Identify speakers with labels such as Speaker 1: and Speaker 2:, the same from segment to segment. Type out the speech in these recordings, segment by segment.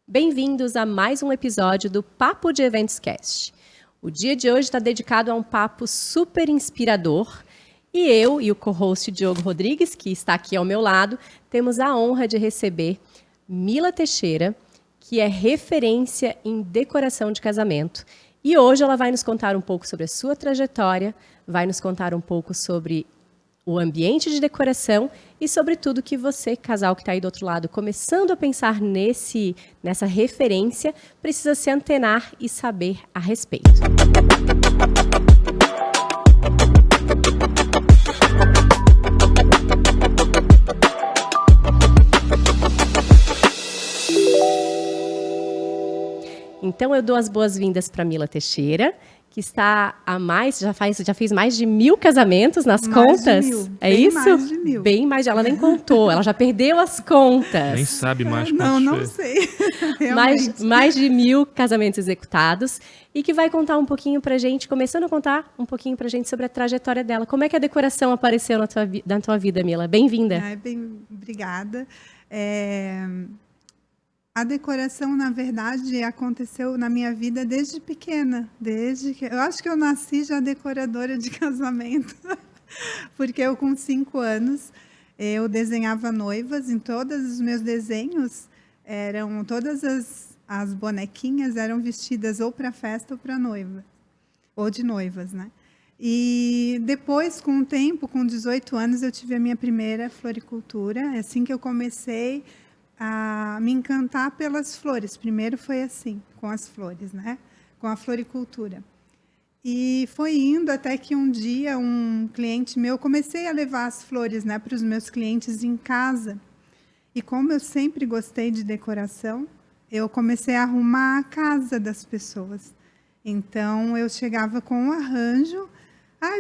Speaker 1: Bem-vindos a mais um episódio do Papo de Eventos Cast. O dia de hoje está dedicado a um papo super inspirador e eu e o co-host Diogo Rodrigues, que está aqui ao meu lado, temos a honra de receber Mila Teixeira, que é referência em decoração de casamento. E hoje ela vai nos contar um pouco sobre a sua trajetória, vai nos contar um pouco sobre o ambiente de decoração e sobre tudo que você, casal que está aí do outro lado, começando a pensar nessa referência, precisa se antenar e saber a respeito. Então eu dou as boas-vindas para Mila Teixeira, que está já fez mais de 1000 casamentos nas contas.
Speaker 2: De 1000.
Speaker 1: É
Speaker 2: bem
Speaker 1: isso?
Speaker 2: Mais de 1000.
Speaker 1: Bem mais, ela nem contou, ela já perdeu as contas.
Speaker 3: Nem sabe mais
Speaker 2: Não
Speaker 3: quantos fez.
Speaker 2: sei.
Speaker 1: mais de 1000 casamentos executados e que vai contar um pouquinho pra gente, começando a contar um pouquinho pra gente sobre a trajetória dela. Como é que a decoração apareceu na tua vida, Mila? Bem-vinda.
Speaker 2: Obrigada. A decoração, na verdade, aconteceu na minha vida desde pequena. Eu acho que eu nasci já decoradora de casamento. Porque eu, com 5 anos, eu desenhava noivas. Em todos os meus desenhos, todas as bonequinhas eram vestidas ou para festa ou para noiva. Ou de noivas, né? E depois, com o tempo, com 18 anos, eu tive a minha primeira floricultura. É assim que eu comecei a me encantar pelas flores. Primeiro foi assim, com as flores, né? Com a floricultura. E foi indo até que um dia um cliente meu, comecei a levar as flores, né, para os meus clientes em casa. E como eu sempre gostei de decoração, eu comecei a arrumar a casa das pessoas. Então eu chegava com um arranjo.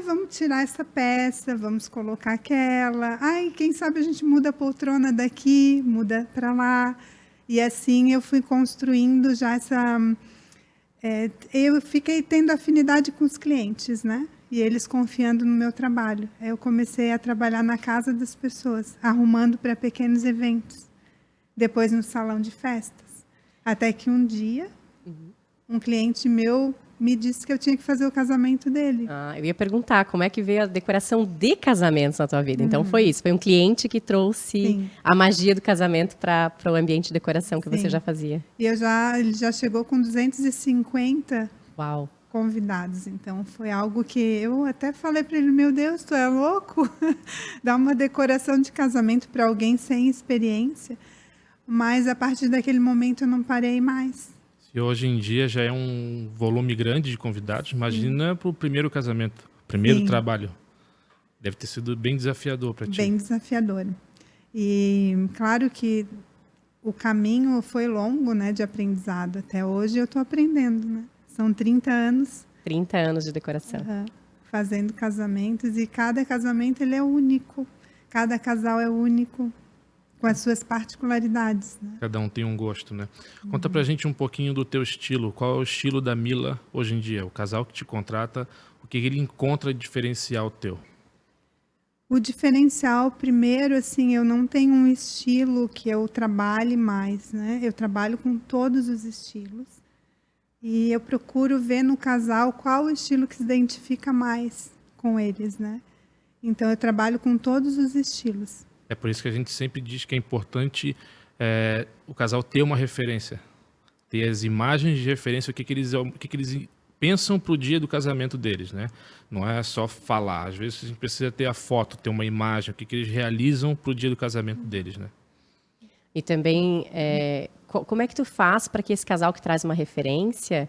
Speaker 2: Vamos tirar essa peça, vamos colocar aquela. Quem sabe a gente muda a poltrona daqui, muda para lá. E assim eu fui construindo já essa... eu fiquei tendo afinidade com os clientes, né? E eles confiando no meu trabalho. Eu comecei a trabalhar na casa das pessoas, arrumando para pequenos eventos. Depois no salão de festas. Até que um dia, um cliente meu me disse que eu tinha que fazer o casamento dele.
Speaker 1: Eu ia perguntar como é que veio a decoração de casamentos na tua vida. Então foi isso, foi um cliente que trouxe a magia do casamento para o ambiente de decoração que você já fazia.
Speaker 2: E ele já chegou com 250
Speaker 1: Uau.
Speaker 2: Convidados. Então foi algo que eu até falei para ele, meu Deus, tu é louco? Dar uma decoração de casamento para alguém sem experiência. Mas a partir daquele momento eu não parei mais.
Speaker 3: E hoje em dia já é um volume grande de convidados, imagina para o primeiro casamento, primeiro trabalho. Deve ter sido bem desafiador para ti.
Speaker 2: Bem desafiador. E claro que o caminho foi longo, né, de aprendizado. Até hoje eu estou aprendendo, né? São 30 anos.
Speaker 1: 30 anos de decoração.
Speaker 2: Fazendo casamentos e cada casamento ele é único. Cada casal é único. Com as suas particularidades, né?
Speaker 3: Cada um tem um gosto, né? Conta pra gente um pouquinho do teu estilo. Qual é o estilo da Mila hoje em dia? O casal que te contrata, o que ele encontra de diferencial teu?
Speaker 2: O diferencial, primeiro, assim, eu não tenho um estilo que eu trabalhe mais, né? Eu trabalho com todos os estilos. E eu procuro ver no casal qual o estilo que se identifica mais com eles, né? Então, eu trabalho com todos os estilos.
Speaker 3: É por isso que a gente sempre diz que é importante o casal ter uma referência, ter as imagens de referência, o que eles pensam para o dia do casamento deles, né? Não é só falar, às vezes a gente precisa ter a foto, ter uma imagem, o que eles realizam para o dia do casamento deles, né?
Speaker 1: E também, como é que tu faz para que esse casal que traz uma referência...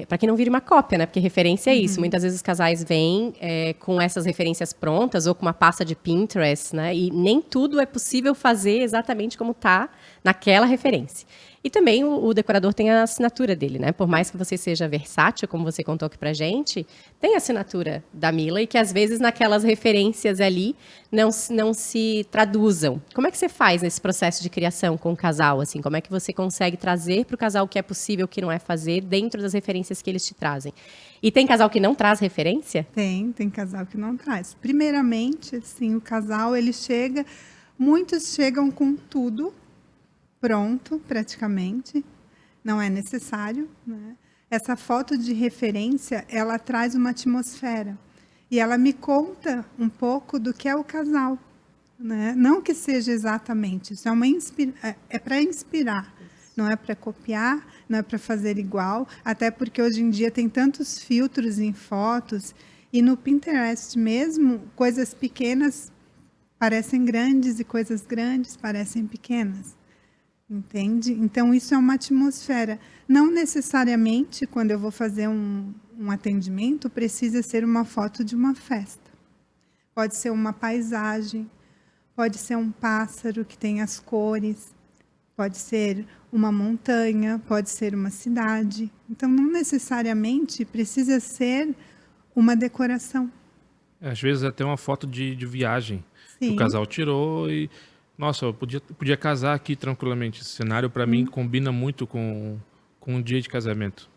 Speaker 1: para que não vire uma cópia, né? Porque referência é isso. Muitas vezes os casais vêm com essas referências prontas ou com uma pasta de Pinterest, né? E nem tudo é possível fazer exatamente como está naquela referência. E também o decorador tem a assinatura dele, né? Por mais que você seja versátil, como você contou aqui pra gente, tem a assinatura da Mila e que às vezes naquelas referências ali não se traduzam. Como é que você faz nesse processo de criação com o casal? Assim, como é que você consegue trazer para o casal o que é possível, o que não é fazer, dentro das referências que eles te trazem? E tem casal que não traz referência?
Speaker 2: Tem casal que não traz. Primeiramente, assim, o casal, ele chega... Muitos chegam com tudo pronto, praticamente. Não é necessário, né? Essa foto de referência, ela traz uma atmosfera. E ela me conta um pouco do que é o casal, né? Não que seja exatamente, isso é para inspirar, não é para copiar, não é para fazer igual, até porque hoje em dia tem tantos filtros em fotos, e no Pinterest mesmo, coisas pequenas parecem grandes e coisas grandes parecem pequenas. Entende? Então, isso é uma atmosfera. Não necessariamente, quando eu vou fazer um atendimento, precisa ser uma foto de uma festa. Pode ser uma paisagem, pode ser um pássaro que tem as cores, pode ser uma montanha, pode ser uma cidade. Então, não necessariamente precisa ser uma decoração.
Speaker 3: Às vezes até uma foto de viagem que
Speaker 2: Sim.
Speaker 3: o casal tirou e, nossa, eu podia casar aqui tranquilamente. Esse cenário, para mim, combina muito com um dia de casamento.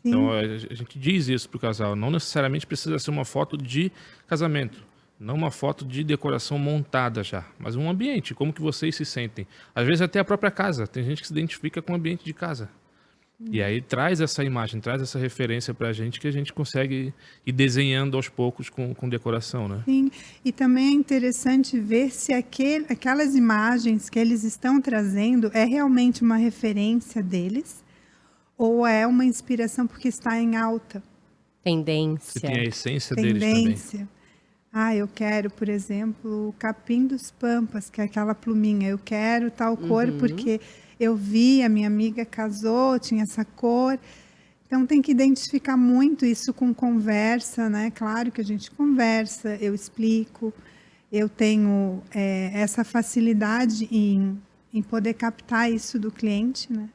Speaker 2: Sim.
Speaker 3: Então, a gente diz isso pro casal. Não necessariamente precisa ser uma foto de casamento. Não uma foto de decoração montada já, mas um ambiente, como que vocês se sentem. Às vezes até a própria casa. Tem gente que se identifica com o ambiente de casa. E aí traz essa imagem, traz essa referência para a gente que a gente consegue ir desenhando aos poucos com decoração, né?
Speaker 2: Sim, e também é interessante ver se aquelas imagens que eles estão trazendo é realmente uma referência deles ou é uma inspiração porque está em alta
Speaker 1: Tendência.
Speaker 3: Que tem a essência deles também.
Speaker 2: tendência. Ah, eu quero, por exemplo, o capim dos pampas, que é aquela pluminha. Eu quero tal cor porque eu vi, a minha amiga casou, tinha essa cor. Então, tem que identificar muito isso com conversa, né? Claro que a gente conversa, eu explico. Eu tenho essa facilidade em poder captar isso do cliente, né?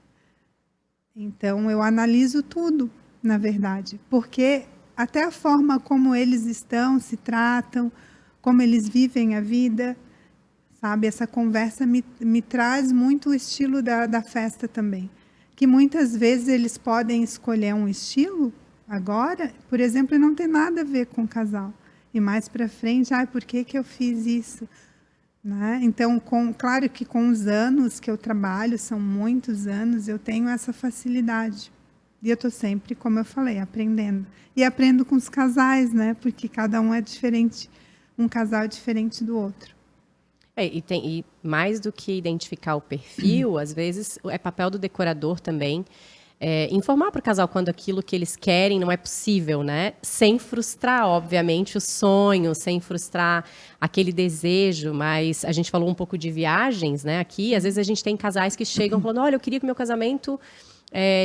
Speaker 2: Então, eu analiso tudo, na verdade. Porque até a forma como eles estão, se tratam, como eles vivem a vida, sabe? Essa conversa me traz muito o estilo da festa também. Que muitas vezes eles podem escolher um estilo agora, por exemplo, e não tem nada a ver com o casal. E mais para frente, por que eu fiz isso? Né? Então, claro que com os anos que eu trabalho, são muitos anos, eu tenho essa facilidade. E eu estou sempre, como eu falei, aprendendo. E aprendo com os casais, né? Porque cada um é diferente, um casal é diferente do outro.
Speaker 1: E mais do que identificar o perfil, às vezes é papel do decorador também informar para o casal quando aquilo que eles querem não é possível, né? Sem frustrar, obviamente, o sonho, sem frustrar aquele desejo. Mas a gente falou um pouco de viagens, né? Aqui, às vezes a gente tem casais que chegam falando: olha, eu queria que o meu casamento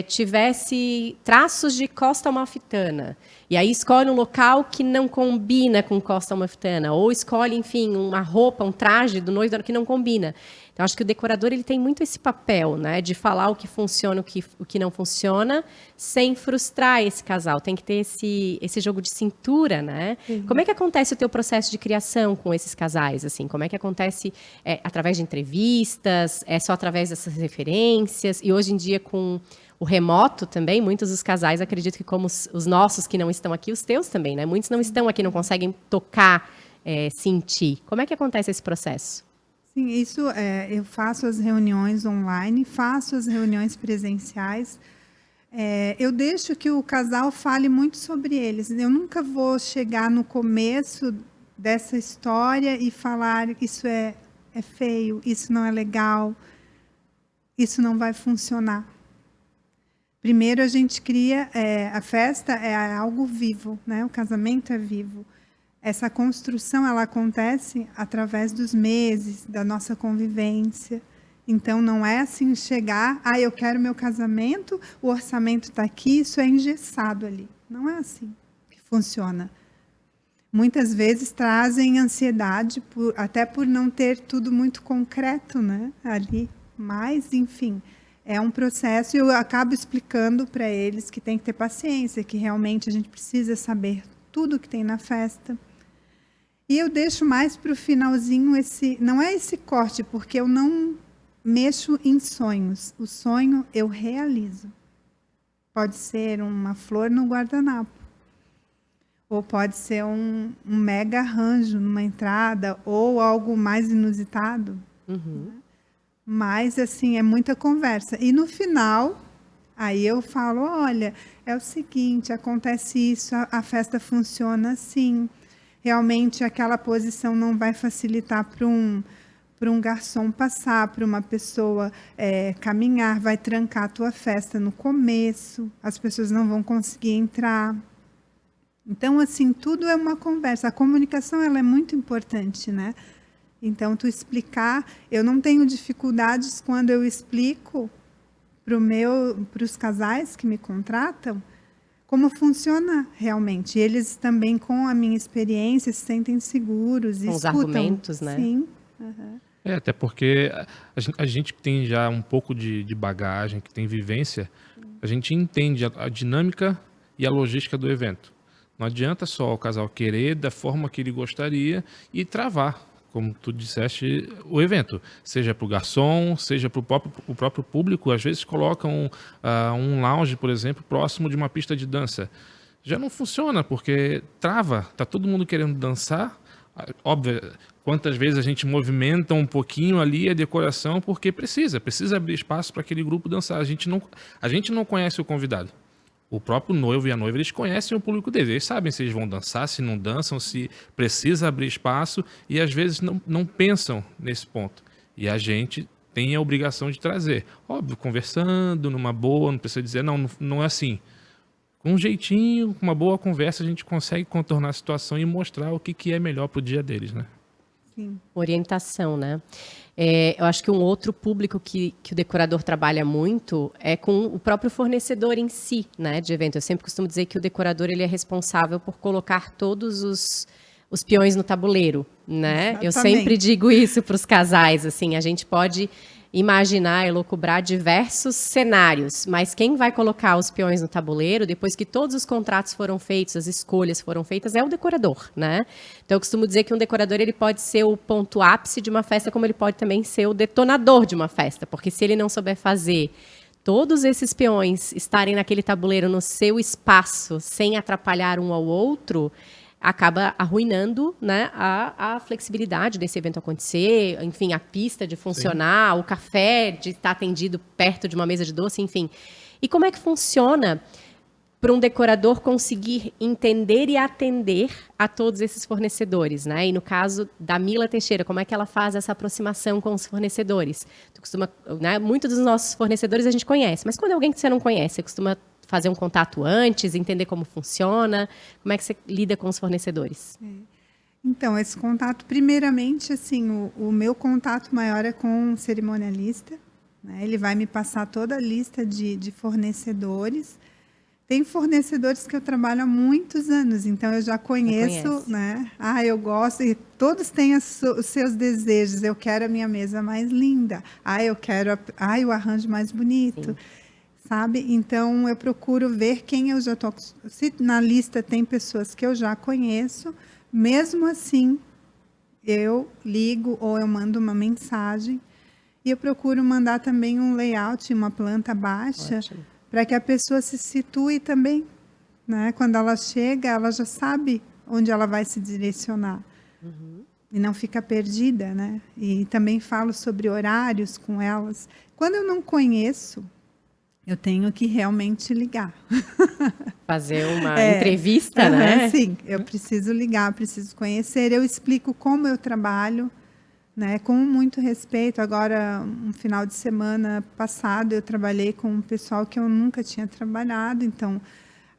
Speaker 1: tivesse traços de Costa Amalfitana. E aí escolhe um local que não combina com Costa Amalfitana. Ou escolhe, enfim, uma roupa, um traje do noivo que não combina. Então, acho que o decorador ele tem muito esse papel, né? De falar o que funciona, o que não funciona, sem frustrar esse casal. Tem que ter esse jogo de cintura, né? Uhum. Como é que acontece o teu processo de criação com esses casais? Assim? Como é que acontece através de entrevistas? É só através dessas referências? E hoje em dia, com o remoto também, muitos dos casais, acredito que como os nossos que não estão aqui, os teus também, né? Muitos não estão aqui, não conseguem tocar, sentir. Como é que acontece esse processo?
Speaker 2: Sim, isso eu faço as reuniões online, faço as reuniões presenciais. Eu deixo que o casal fale muito sobre eles. Eu nunca vou chegar no começo dessa história e falar isso é feio, isso não é legal, isso não vai funcionar. Primeiro a gente cria, a festa é algo vivo, né? O casamento é vivo. Essa construção ela acontece através dos meses, da nossa convivência. Então, não é assim chegar, eu quero meu casamento, o orçamento está aqui, isso é engessado ali. Não é assim que funciona. Muitas vezes trazem ansiedade, até por não ter tudo muito concreto, né, ali. Mas, enfim, é um processo e eu acabo explicando para eles que tem que ter paciência, que realmente a gente precisa saber tudo que tem na festa. E eu deixo mais para o finalzinho não é esse corte, porque eu não mexo em sonhos. O sonho eu realizo. Pode ser uma flor no guardanapo. Ou pode ser um mega arranjo numa entrada, ou algo mais inusitado. Uhum. Mas, assim, é muita conversa. E no final, aí eu falo, olha, é o seguinte, acontece isso, a festa funciona assim. Realmente aquela posição não vai facilitar para um garçom passar, para uma pessoa caminhar, vai trancar a tua festa no começo, as pessoas não vão conseguir entrar. Então, assim, tudo é uma conversa. A comunicação, ela é muito importante, né? Então, tu explicar, eu não tenho dificuldades quando eu explico para os casais que me contratam como funciona realmente. Eles também, com a minha experiência, se sentem seguros e
Speaker 1: Com os
Speaker 2: escutam.
Speaker 1: argumentos, né?
Speaker 2: Sim. Uhum.
Speaker 3: Até porque a gente que tem já um pouco de bagagem, que tem vivência, a gente entende a dinâmica e a logística do evento. Não adianta só o casal querer da forma que ele gostaria e travar, como tu disseste, o evento. Seja para o garçom, seja para o próprio público. Às vezes colocam um lounge, por exemplo, próximo de uma pista de dança. Já não funciona, porque trava. Está todo mundo querendo dançar. Óbvio, quantas vezes a gente movimenta um pouquinho ali a decoração, porque precisa abrir espaço para aquele grupo dançar. A gente não conhece o convidado. O próprio noivo e a noiva, eles conhecem o público deles. Eles sabem se eles vão dançar, se não dançam, se precisa abrir espaço, e às vezes não pensam nesse ponto. E a gente tem a obrigação de trazer. Óbvio, conversando, numa boa, não precisa dizer, não é assim. Com um jeitinho, com uma boa conversa, a gente consegue contornar a situação e mostrar o que é melhor para o dia deles, né?
Speaker 2: Sim.
Speaker 1: Orientação, né? Eu acho que um outro público que o decorador trabalha muito é com o próprio fornecedor em si, né, de evento. Eu sempre costumo dizer que o decorador ele é responsável por colocar todos os peões no tabuleiro, né?
Speaker 2: Exatamente.
Speaker 1: Eu sempre digo isso para os casais, assim, a gente pode imaginar, elocubrar diversos cenários, mas quem vai colocar os peões no tabuleiro, depois que todos os contratos foram feitos, as escolhas foram feitas, é o decorador, né? Então, eu costumo dizer que um decorador, ele pode ser o ponto ápice de uma festa, como ele pode também ser o detonador de uma festa, porque se ele não souber fazer todos esses peões estarem naquele tabuleiro no seu espaço, sem atrapalhar um ao outro, acaba arruinando, né, a flexibilidade desse evento acontecer, enfim, a pista de funcionar, o café de estar atendido perto de uma mesa de doce, enfim. E como é que funciona para um decorador conseguir entender e atender a todos esses fornecedores, né? E no caso da Mila Teixeira, como é que ela faz essa aproximação com os fornecedores? Tu costuma, né, muitos dos nossos fornecedores a gente conhece, mas quando é alguém que você não conhece, você costuma fazer um contato antes, entender como funciona? Como é que você lida com os fornecedores?
Speaker 2: Então, esse contato, primeiramente, assim, o meu contato maior é com o cerimonialista, né? Ele vai me passar toda a lista de fornecedores. Tem fornecedores que eu trabalho há muitos anos, então eu já conheço, né? Eu gosto, e todos têm os seus desejos. Eu quero a minha mesa mais linda. Eu quero o arranjo mais bonito. Sim. Sabe? Então, eu procuro ver quem eu já estou... Se na lista tem pessoas que eu já conheço, mesmo assim, eu ligo ou eu mando uma mensagem. E eu procuro mandar também um layout, uma planta baixa, para que a pessoa se situe também, né? Quando ela chega, ela já sabe onde ela vai se direcionar. Uhum. E não fica perdida, né? E também falo sobre horários com elas. Quando eu não conheço, eu tenho que realmente ligar.
Speaker 1: Fazer uma entrevista, né?
Speaker 2: Sim, eu preciso ligar, preciso conhecer. Eu explico como eu trabalho, né? Com muito respeito. Agora, um final de semana passado, eu trabalhei com um pessoal que eu nunca tinha trabalhado. Então,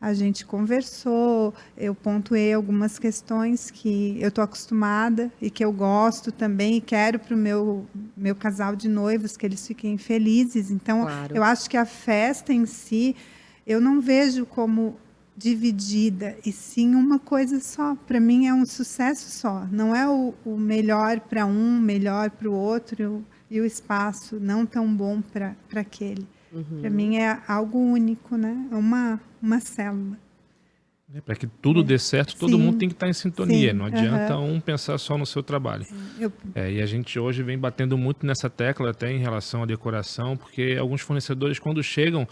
Speaker 2: a gente conversou, eu pontuei algumas questões que eu estou acostumada e que eu gosto também e quero para o meu casal de noivos, que eles fiquem felizes. Então, claro, eu acho que a festa em si, eu não vejo como dividida, e sim uma coisa só. Para mim é um sucesso só. Não é o melhor para um, melhor para o outro, e o espaço não tão bom para aquele. Uhum. Para mim é algo único, né? É uma célula.
Speaker 3: Para que tudo dê certo, todo mundo tem que estar em sintonia. Não adianta um pensar só no seu trabalho. E a gente hoje vem batendo muito nessa tecla até em relação à decoração, porque alguns fornecedores, quando chegam,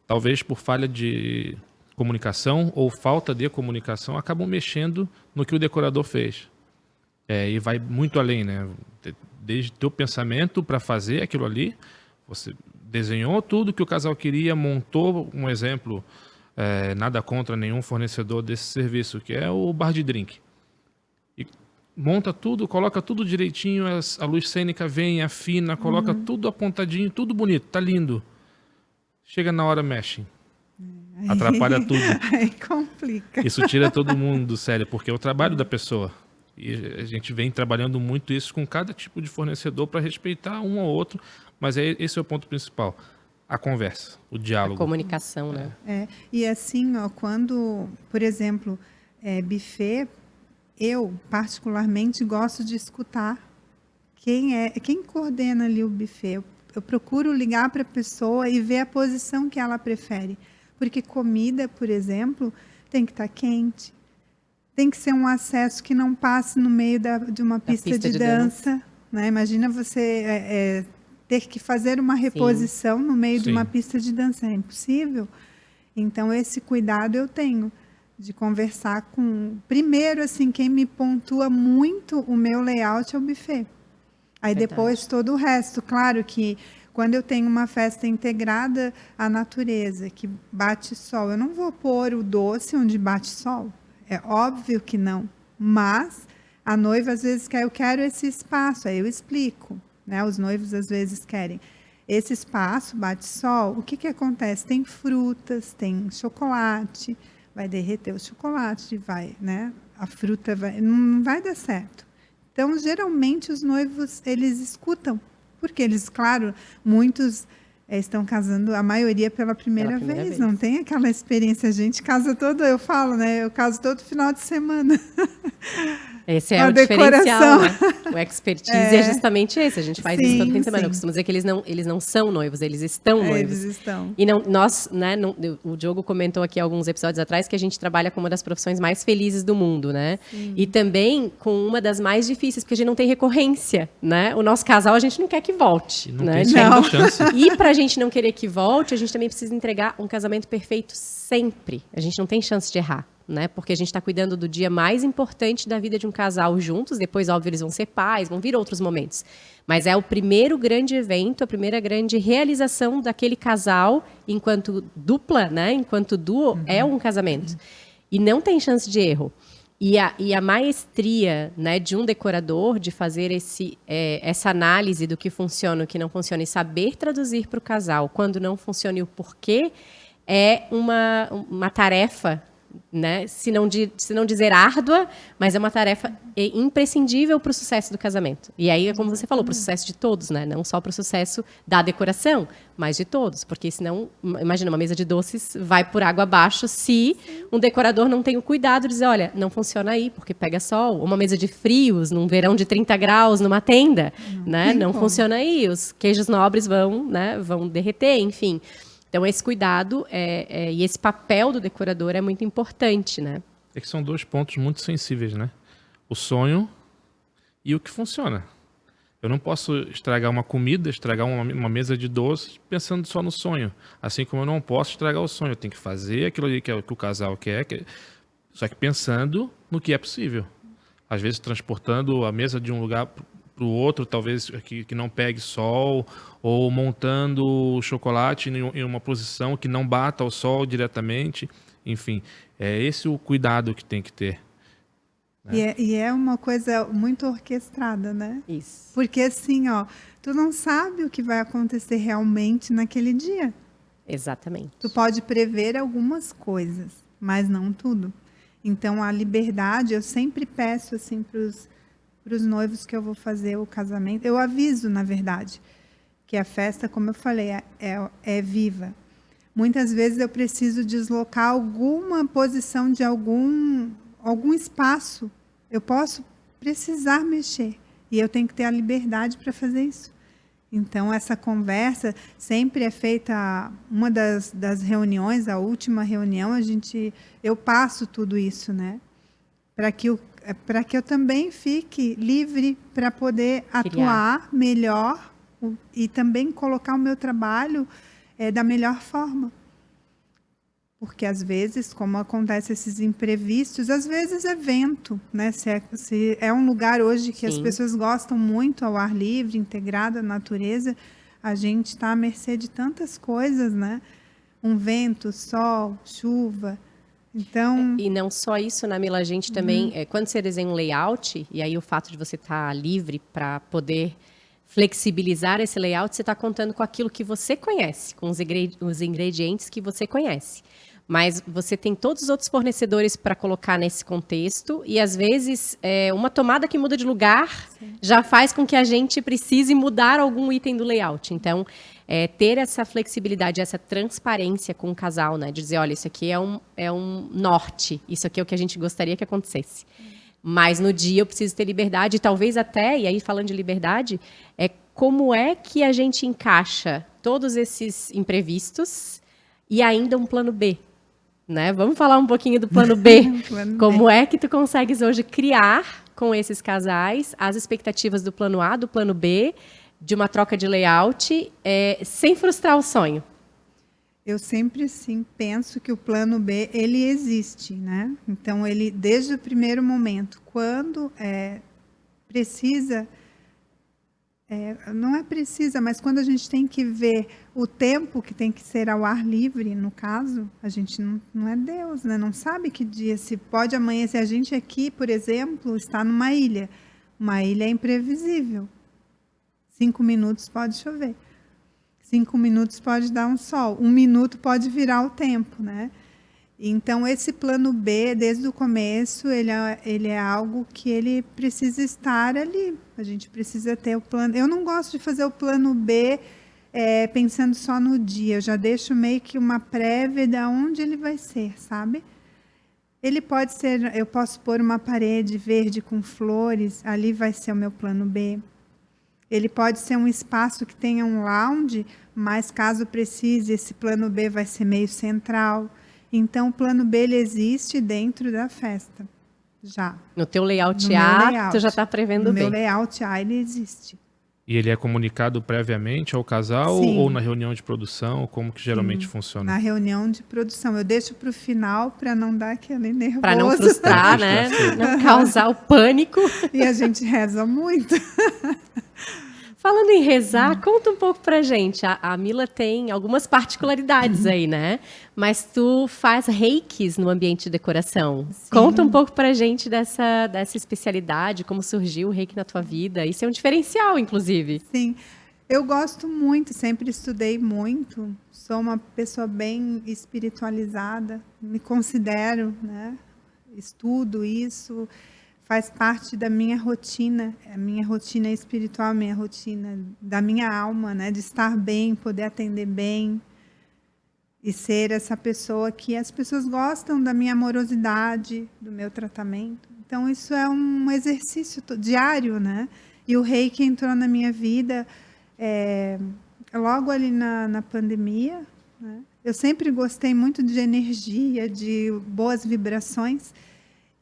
Speaker 3: talvez por falha de comunicação ou falta de comunicação, acabam mexendo no que o decorador fez. E vai muito além, né? desde teu pensamento para fazer aquilo ali, você desenhou tudo que o casal queria, montou um exemplo, nada contra nenhum fornecedor desse serviço, que é o bar de drink. E monta tudo, coloca tudo direitinho, a luz cênica vem, afina, coloca tudo apontadinho, tudo bonito, tá lindo. Chega na hora, mexe. Atrapalha tudo.
Speaker 2: Aí complica.
Speaker 3: Isso tira todo mundo do sério, porque é o trabalho da pessoa. E a gente vem trabalhando muito isso com cada tipo de fornecedor para respeitar um ao outro, mas esse é o ponto principal. A conversa, o diálogo.
Speaker 1: A comunicação, né?
Speaker 2: E assim, ó, quando, por exemplo, buffet, eu particularmente gosto de escutar quem coordena ali o buffet. Eu procuro ligar para a pessoa e ver a posição que ela prefere. Porque comida, por exemplo, tem que estar quente. Tem que ser um acesso que não passe no meio de uma pista de dança. Né? Imagina você ter que fazer uma reposição no meio de uma pista de dança. É impossível. Então, esse cuidado eu tenho de conversar com... Primeiro, assim, quem me pontua muito o meu layout é o buffet. Aí depois todo o resto. Claro que quando eu tenho uma festa integrada à natureza, que bate sol, eu não vou pôr o doce onde bate sol. É óbvio que não. Mas a noiva às vezes quer, eu quero esse espaço, aí eu explico. Né? Os noivos às vezes querem. Esse espaço bate sol, o que acontece? Tem frutas, tem chocolate, vai derreter o chocolate, né? A fruta não vai dar certo. Então, geralmente, os noivos, eles escutam. Porque eles, claro, muitos estão casando, a maioria pela primeira vez. Não tem aquela experiência. A gente casa todo, eu falo, né? Eu caso todo final de semana.
Speaker 1: Esse é o diferencial, né? O expertise é justamente esse. A gente faz isso todo fim de semana. Eu costumo dizer que eles não são noivos, eles estão noivos.
Speaker 2: Eles estão.
Speaker 1: E nós, né? O Diogo comentou aqui alguns episódios atrás que a gente trabalha com uma das profissões mais felizes do mundo, né? Sim. E também com uma das mais difíceis, porque a gente não tem recorrência, né? O nosso casal, a gente não quer que volte.
Speaker 3: Não
Speaker 1: né?
Speaker 3: tem chance.
Speaker 1: E pra gente não querer que volte, a gente também precisa entregar um casamento perfeito sempre. A gente não tem chance de errar. Né? Porque a gente está cuidando do dia mais importante da vida de um casal juntos. Depois, óbvio, eles vão ser pais, vão vir outros momentos. Mas é o primeiro grande evento, a primeira grande realização daquele casal enquanto dupla, né? Enquanto duo, é um casamento. E não tem chance de erro. E a maestria, né, de um decorador de fazer essa análise do que funciona e o que não funciona e saber traduzir para o casal quando não funciona e o porquê é uma tarefa, né? Se não dizer árdua, mas é uma tarefa imprescindível para o sucesso do casamento. E aí, como você falou, para o sucesso de todos, né? Não só para o sucesso da decoração, mas de todos. Porque senão, imagina, uma mesa de doces vai por água abaixo se um decorador não tem o cuidado de dizer, olha, não funciona aí, porque pega sol. Uma mesa de frios, num verão de 30 graus, numa tenda, né? Não funciona aí. Os queijos nobres vão derreter, enfim. Então, esse cuidado e esse papel do decorador é muito importante, né?
Speaker 3: É que são dois pontos muito sensíveis, né? O sonho e o que funciona. Eu não posso estragar uma comida, estragar uma mesa de doces pensando só no sonho. Assim como eu não posso estragar o sonho. Eu tenho que fazer aquilo ali que o casal quer, só que pensando no que é possível. Às vezes, transportando a mesa de um lugar para o outro, talvez que não pegue sol, ou montando o chocolate em uma posição que não bata ao sol diretamente. Enfim, é esse o cuidado que tem que ter. Né?
Speaker 2: E é uma coisa muito orquestrada, né?
Speaker 1: Isso.
Speaker 2: Porque assim, ó, tu não sabe o que vai acontecer realmente naquele dia.
Speaker 1: Exatamente.
Speaker 2: Tu pode prever algumas coisas, mas não tudo. Então, a liberdade, eu sempre peço assim para os noivos que eu vou fazer o casamento. Eu aviso, na verdade, que a festa, como eu falei, é viva. Muitas vezes eu preciso deslocar alguma posição de algum espaço. Eu posso precisar mexer. E eu tenho que ter a liberdade para fazer isso. Então, essa conversa sempre é feita, uma das reuniões, a última reunião, eu passo tudo isso, né? Para que eu também fique livre para poder atuar melhor e também colocar o meu trabalho da melhor forma. porque às vezes, como acontece esses imprevistos, às vezes é vento, né? Se é um lugar hoje que as pessoas gostam muito ao ar livre, integrado à natureza, a gente está à mercê de tantas coisas, né? Um vento, sol, chuva. Então...
Speaker 1: E não só isso, né, Mila? A gente também, quando você desenha um layout, e aí o fato de você estar livre para poder flexibilizar esse layout, você está contando com aquilo que você conhece, com os ingredientes que você conhece. Mas você tem todos os outros fornecedores para colocar nesse contexto, e às vezes uma tomada que muda de lugar já faz com que a gente precise mudar algum item do layout. Então, ter essa flexibilidade, essa transparência com o casal, né? De dizer, olha, isso aqui é um norte, isso aqui é o que a gente gostaria que acontecesse. Mas no dia eu preciso ter liberdade, e talvez até, e aí falando de liberdade, como é que a gente encaixa todos esses imprevistos e ainda um plano B? Né? Vamos falar um pouquinho do plano B. Como é que tu consegues hoje criar com esses casais as expectativas do plano A, do plano B, de uma troca de layout, sem frustrar o sonho?
Speaker 2: Eu sempre, sim, penso que o plano B, ele existe, né? Então, ele, desde o primeiro momento, quando precisa... não é precisa, mas quando a gente tem que ver o tempo que tem que ser ao ar livre, no caso, a gente não é Deus, né? Não sabe que dia, se pode amanhecer. A gente aqui, por exemplo, está numa ilha. Uma ilha é imprevisível. 5 minutos pode chover. 5 minutos pode dar um sol. 1 minuto pode virar o tempo, né? Então, esse plano B, desde o começo, ele é algo que ele precisa estar ali. A gente precisa ter o plano. Eu não gosto de fazer o plano B pensando só no dia. Eu já deixo meio que uma prévia de onde ele vai ser, sabe? Ele pode ser... Eu posso pôr uma parede verde com flores. Ali vai ser o meu plano B. Ele pode ser um espaço que tenha um lounge, mas caso precise, esse plano B vai ser meio central. Então, o plano B ele existe dentro da festa, já.
Speaker 1: No teu layout A, tu já está prevendo
Speaker 2: o B.
Speaker 1: No
Speaker 2: meu layout A, ele existe.
Speaker 3: E ele é comunicado previamente ao casal ou na reunião de produção? Como que geralmente funciona?
Speaker 2: Na reunião de produção. Eu deixo para o final para não dar aquele nervoso.
Speaker 1: Para não frustrar, né? Não causar o pânico.
Speaker 2: E a gente reza muito.
Speaker 1: Falando em rezar, conta um pouco pra gente. A Mila tem algumas particularidades aí, né? Mas tu faz reikis no ambiente de decoração. Sim. Conta um pouco pra gente dessa especialidade, como surgiu o reiki na tua vida. Isso é um diferencial, inclusive.
Speaker 2: Sim, eu gosto muito, sempre estudei muito. Sou uma pessoa bem espiritualizada, me considero, né? Estudo isso. Faz parte da minha rotina, a minha rotina espiritual, a minha rotina da minha alma, né? De estar bem, poder atender bem e ser essa pessoa que as pessoas gostam da minha amorosidade, do meu tratamento. Então, isso é um exercício diário, né? E o reiki entrou na minha vida logo ali na pandemia, né? Eu sempre gostei muito de energia, de boas vibrações.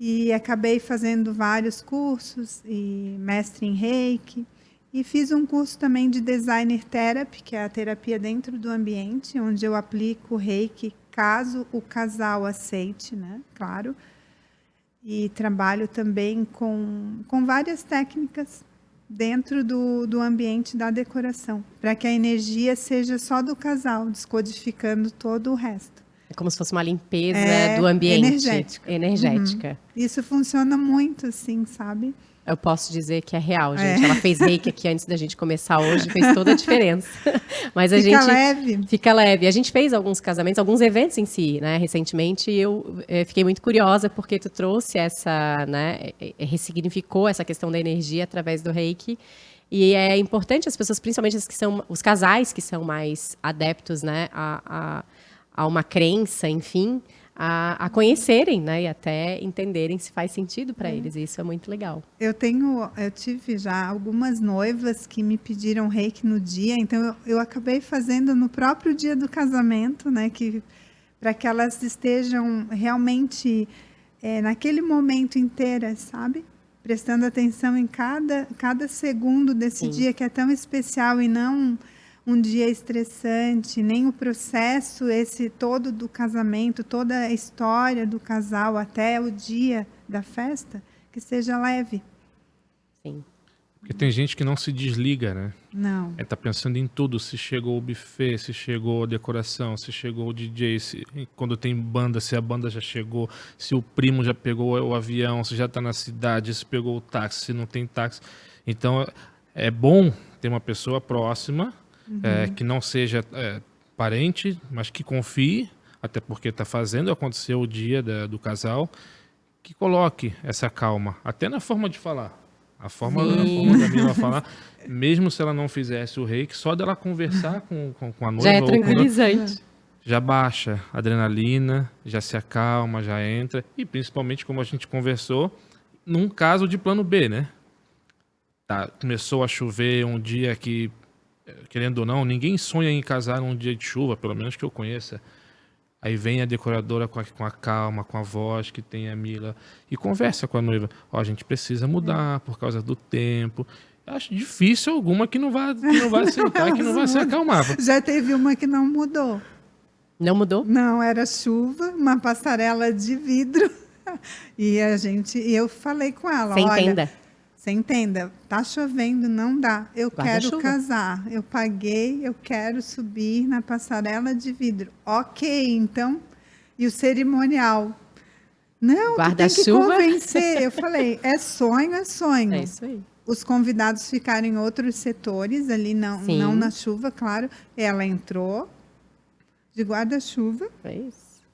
Speaker 2: E acabei fazendo vários cursos, e mestre em reiki. E fiz um curso também de designer therapy, que é a terapia dentro do ambiente, onde eu aplico reiki caso o casal aceite, né? Claro. E trabalho também com várias técnicas dentro do ambiente da decoração, para que a energia seja só do casal, descodificando todo o resto.
Speaker 1: É como se fosse uma limpeza do ambiente. Energética.
Speaker 2: Uhum. Isso funciona muito, assim, sabe?
Speaker 1: Eu posso dizer que é real, gente. Ela fez reiki aqui antes da gente começar hoje, fez toda a diferença. Mas
Speaker 2: Fica leve.
Speaker 1: Fica leve. A gente fez alguns casamentos, alguns eventos em si, né? Recentemente, e eu fiquei muito curiosa porque tu trouxe essa, né? Ressignificou essa questão da energia através do reiki. E é importante as pessoas, principalmente os casais que são mais adeptos, né? A uma crença, enfim, a conhecerem, né, e até entenderem se faz sentido para eles. E isso é muito legal.
Speaker 2: Eu tive já algumas noivas que me pediram reiki no dia, então eu acabei fazendo no próprio dia do casamento, né, para que elas estejam realmente naquele momento inteiras, sabe? Prestando atenção em cada segundo desse dia que é tão especial e não um dia estressante, nem o processo esse todo do casamento, toda a história do casal até o dia da festa, que seja leve.
Speaker 1: Sim.
Speaker 3: Porque tem gente que não se desliga, né?
Speaker 2: Não.
Speaker 3: Tá pensando em tudo, se chegou o buffet, se chegou a decoração, se chegou o DJ, quando tem banda, se a banda já chegou, se o primo já pegou o avião, se já tá na cidade, se pegou o táxi, se não tem táxi. Então, é bom ter uma pessoa próxima, que não seja parente, mas que confie, até porque está fazendo acontecer o dia do casal, que coloque essa calma, até na forma de falar. A forma da Mila falar, mesmo se ela não fizesse o reiki, só dela conversar com a noiva.
Speaker 1: Já é tranquilizante.
Speaker 3: Já baixa a adrenalina, já se acalma, já entra. E principalmente, como a gente conversou, num caso de plano B, né? Começou a chover um dia que, querendo ou não, ninguém sonha em casar num dia de chuva, pelo menos que eu conheça. Aí vem a decoradora com a calma, com a voz que tem a Mila e conversa com a noiva. A gente precisa mudar por causa do tempo. Eu acho difícil alguma que não vai sentar, que não vai se acalmar.
Speaker 2: Já teve uma que não mudou.
Speaker 1: Não mudou?
Speaker 2: Não, era chuva, uma passarela de vidro. E eu falei com ela, você entenda, tá chovendo, não dá. Eu quero casar. Eu paguei, eu quero subir na passarela de vidro. Ok, então. E o cerimonial? Não, tu tem que convencer. Eu falei, é sonho, é sonho.
Speaker 1: É isso aí.
Speaker 2: Os convidados ficaram em outros setores, ali não na chuva, claro. Ela entrou de guarda-chuva,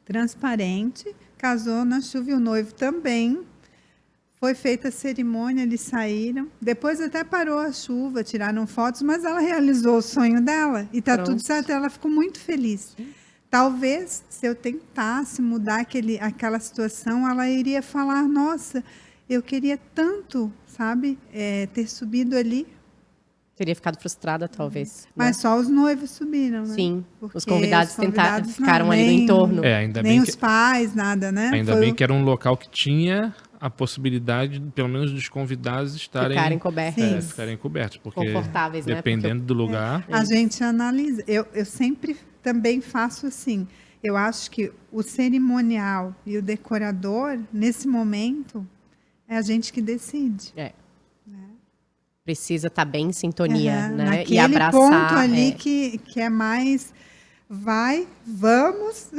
Speaker 2: transparente, casou na chuva e o noivo também. Foi feita a cerimônia, eles saíram. Depois até parou a chuva, tiraram fotos, mas ela realizou o sonho dela. E está tudo certo, ela ficou muito feliz. Talvez, se eu tentasse mudar aquela situação, ela iria falar, nossa, eu queria tanto, sabe, ter subido ali.
Speaker 1: Teria ficado frustrada, talvez.
Speaker 2: Mas só os noivos subiram, né?
Speaker 1: Sim, os convidados ficaram ali no entorno.
Speaker 2: Nem os pais, nada, né?
Speaker 3: Ainda bem que era um local que tinha a possibilidade, pelo menos, dos convidados ficarem cobertos. Porque
Speaker 1: confortáveis,
Speaker 3: dependendo do lugar.
Speaker 2: A gente analisa. Eu sempre também faço assim. Eu acho que o cerimonial e o decorador, nesse momento, é a gente que decide.
Speaker 1: Precisa estar bem em sintonia, né?
Speaker 2: Naquele
Speaker 1: E abraçar.
Speaker 2: Ponto ali que é mais vamos,